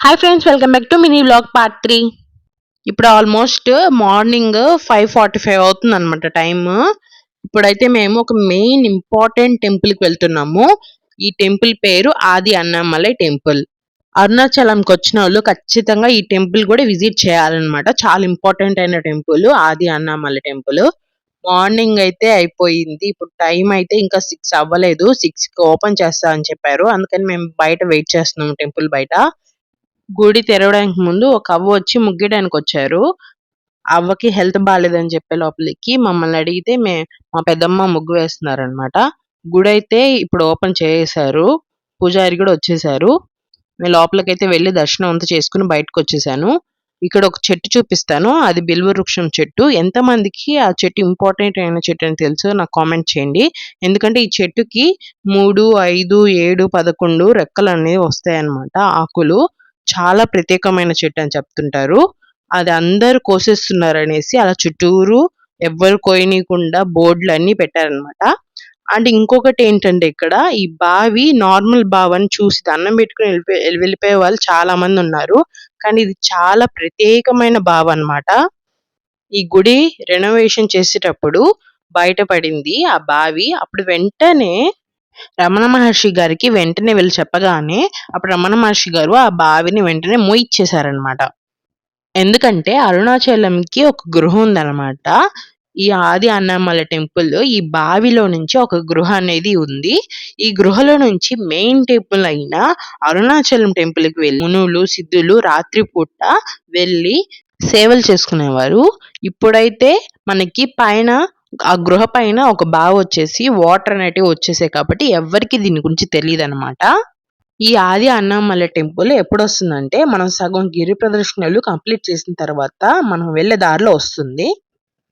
Hi friends, welcome back to mini vlog part 3. ఇప్పుడు almost morning 5:45 అవుతుంది అనమాట time. ఇప్పుడైతే మేము ఒక మెయిన్ ఇంపార్టెంట్ టెంపుల్కి వెళ్తున్నాము. ఈ టెంపుల్ పేరు ఆది అన్నామలై టెంపుల్. అరుణాచలంకి వచ్చిన వాళ్ళు ఖచ్చితంగా ఈ టెంపుల్ కూడా విజిట్ చేయాలన్నమాట. చాలా ఇంపార్టెంట్ అయిన టెంపుల్ ఆది అన్నామలై టెంపుల్. మార్నింగ్ అయితే అయిపోయింది. ఇప్పుడు టైం అయితే ఇంకా 6 అవ్వలేదు. 6కి ఓపెన్ చేస్తా అని చెప్పారు. అందుకని మేము బయట వెయిట్ చేస్తున్నాము టెంపుల్ బయట. గుడి తెరవడానికి ముందు ఒక అవ్వ వచ్చి ముగ్గేయడానికి వచ్చారు. అవ్వకి హెల్త్ బాలేదని చెప్పే లోపలికి మమ్మల్ని అడిగితే మా పెద్దమ్మ ముగ్గు వేస్తున్నారనమాట. గుడి అయితే ఇప్పుడు ఓపెన్ చేసేసారు. పూజారి కూడా వచ్చేసారు. నేను లోపలికైతే వెళ్ళి దర్శనం అంతా చేసుకుని బయటకు వచ్చేసాను. ఇక్కడ ఒక చెట్టు చూపిస్తాను. అది బిల్వ వృక్షం చెట్టు. ఎంతమందికి ఆ చెట్టు ఇంపార్టెంట్ అయిన చెట్టు అని తెలుసో నాకు కామెంట్ చేయండి. ఎందుకంటే ఈ చెట్టుకి 3, 5, 7, 11 రెక్కలు అనేవి వస్తాయన్నమాట. ఆకులు చాలా ప్రత్యేకమైన చెట్టు అని చెప్తుంటారు. అది అందరూ కోసేస్తున్నారనేసి అలా చుట్టూరు ఎవ్వరు కోయనీయకుండా బోర్డులన్నీ పెట్టారనమాట. అండ్ ఇంకొకటి ఏంటంటే ఇక్కడ ఈ బావి నార్మల్ బావని చూసి దండం పెట్టుకొని వెళ్ళిపోయే వాళ్ళు చాలా మంది ఉన్నారు. కానీ ఇది చాలా ప్రత్యేకమైన బావి అన్నమాట. ఈ గుడి రెనోవేషన్ చేసేటప్పుడు బయటపడింది ఆ బావి. అప్పుడు వెంటనే రమణ మహర్షి గారికి వెంటనే వెళ్ళి చెప్పగానే అప్పుడు రమణ మహర్షి గారు ఆ బావిని వెంటనే మూయిచ్చేశారనమాట. ఎందుకంటే అరుణాచలంకి ఒక గృహ ఉందనమాట. ఈ ఆది అన్నామలై టెంపుల్ ఈ బావిలో నుంచి ఒక గృహ అనేది ఉంది. ఈ గృహలో నుంచి మెయిన్ టెంపుల్ అయిన అరుణాచలం టెంపుల్‌కి వెళ్ళి మునులు, సిద్ధులు రాత్రి పూట వెళ్ళి సేవలు చేసుకునేవారు. ఇప్పుడైతే మనకి పైన ఆ గృహ పైన ఒక బావి వచ్చేసి వాటర్ అనేటివి వచ్చేసాయి కాబట్టి ఎవ్వరికీ దీని గురించి తెలీదనమాట. ఈ ఆది అన్నామలై టెంపుల్ ఎప్పుడొస్తుందంటే మనం సగం గిరి ప్రదక్షిణలు కంప్లీట్ చేసిన తర్వాత మనం వెళ్ళే దారిలో వస్తుంది.